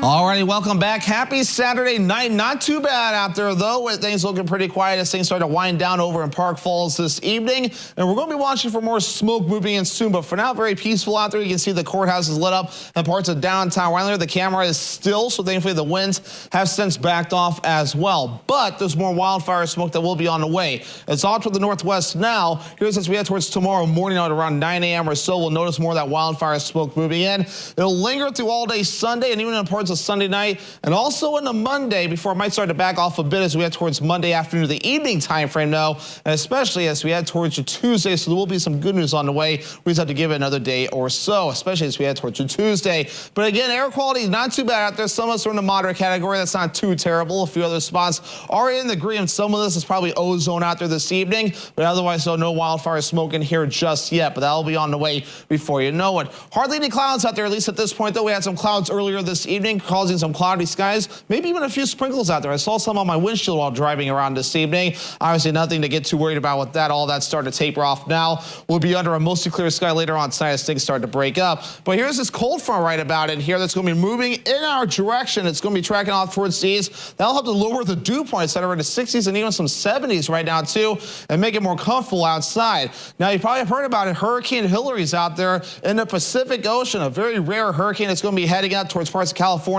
Alrighty, welcome back. Happy Saturday night. Not too bad out there, though. Things looking pretty quiet as things start to wind down over in Park Falls this evening. And we're going to be watching for more smoke moving in soon. But for now, very peaceful out there. You can see the courthouse is lit up and parts of downtown. Right there, the camera is still, so thankfully the winds have since backed off as well. But there's more wildfire smoke that will be on the way. It's off to the northwest now. Here's as we head towards tomorrow morning at around 9 a.m. or so. We'll notice more of that wildfire smoke moving in. It'll linger through all day Sunday and even in parts of Sunday night and also into Monday before it might start to back off a bit as we head towards Monday afternoon, the evening time frame now, and especially as we head towards your Tuesday. So there will be some good news on the way. We just have to give it another day or so, especially as we head towards your Tuesday. But again, air quality is not too bad out there. Some of us are in the moderate category. That's not too terrible. A few other spots are in the green. Some of this is probably ozone out there this evening, but otherwise, so no wildfire smoke in here just yet. But that'll be on the way before you know it. Hardly any clouds out there, at least at this point, though. We had some clouds earlier this evening, causing some cloudy skies, maybe even a few sprinkles out there. I saw some on my windshield while driving around this evening. Obviously, nothing to get too worried about with that. All that's starting to taper off now. We'll be under a mostly clear sky later on tonight as things start to break up. But here's this cold front right about it here that's going to be moving in our direction. It's going to be tracking off towards the east. That'll help to lower the dew points that are in the 60s and even some 70s right now, too, and make it more comfortable outside. Now, you probably have heard about it. Hurricane Hillary's out there in the Pacific Ocean, a very rare hurricane that's going to be heading out towards parts of California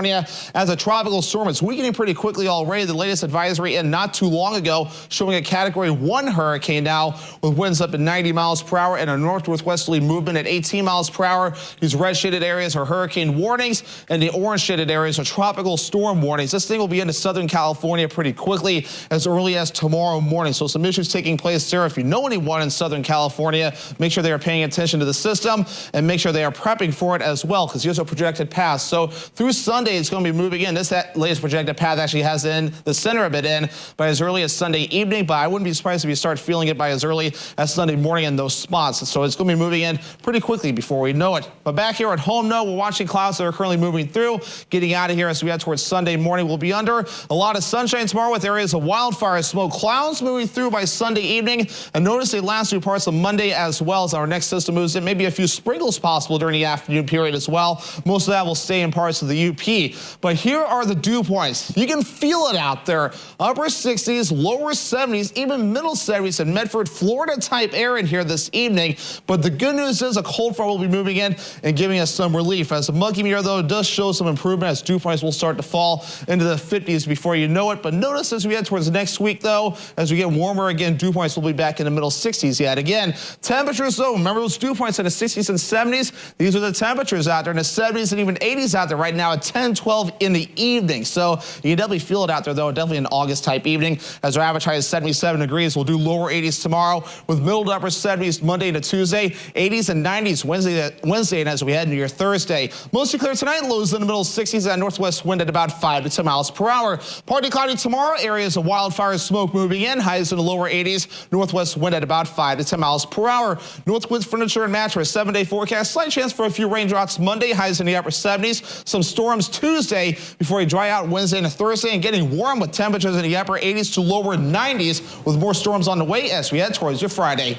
as a tropical storm. It's weakening pretty quickly already. The latest advisory in not too long ago showing a Category 1 hurricane now with winds up at 90 miles per hour and a northwesterly movement at 18 miles per hour. These red shaded areas are hurricane warnings and the orange shaded areas are tropical storm warnings. This thing will be into Southern California pretty quickly as early as tomorrow morning. So some issues taking place there. If you know anyone in Southern California, make sure they are paying attention to the system and make sure they are prepping for it as well, because here's a projected path. So through Sunday, it's going to be moving in. This latest projected path actually has in the center of it in by as early as Sunday evening, but I wouldn't be surprised if you start feeling it by as early as Sunday morning in those spots. So it's going to be moving in pretty quickly before we know it. But back here at home, no, we're watching clouds that are currently moving through, getting out of here as we head towards Sunday morning. We'll be under a lot of sunshine tomorrow with areas of wildfire smoke. Clouds moving through by Sunday evening, and notice they last through parts of Monday as well as our next system moves in. Maybe a few sprinkles possible during the afternoon period as well. Most of that will stay in parts of the UP. But here are the dew points. You can feel it out there. Upper 60s, lower 70s, even middle 70s in Medford, Florida type air in here this evening. But the good news is a cold front will be moving in and giving us some relief. As the muggy mirror, though, does show some improvement as dew points will start to fall into the 50s before you know it. But notice as we head towards next week, though, as we get warmer again, dew points will be back in the middle 60s yet again. Temperatures, though, remember those dew points in the 60s and 70s? These are the temperatures out there in the 70s and even 80s out there right now at 10, 12 in the evening. So you can definitely feel it out there, though. Definitely an August type evening as our average high is 77 degrees. We'll do lower 80s tomorrow with middle to upper 70s Monday to Tuesday, 80s and 90s Wednesday and as we head into your Thursday. Mostly clear tonight, lows in the middle 60s and northwest wind at about 5 to 10 miles per hour. Partly cloudy tomorrow, areas of wildfire smoke moving in, highs in the lower 80s, northwest wind at about 5 to 10 miles per hour. Northwoods Furniture and Mattress, 7-day forecast, slight chance for a few raindrops Monday, highs in the upper 70s, some storms Tuesday before we dry out Wednesday and Thursday, and getting warm with temperatures in the upper 80s to lower 90s with more storms on the way as we head towards your Friday.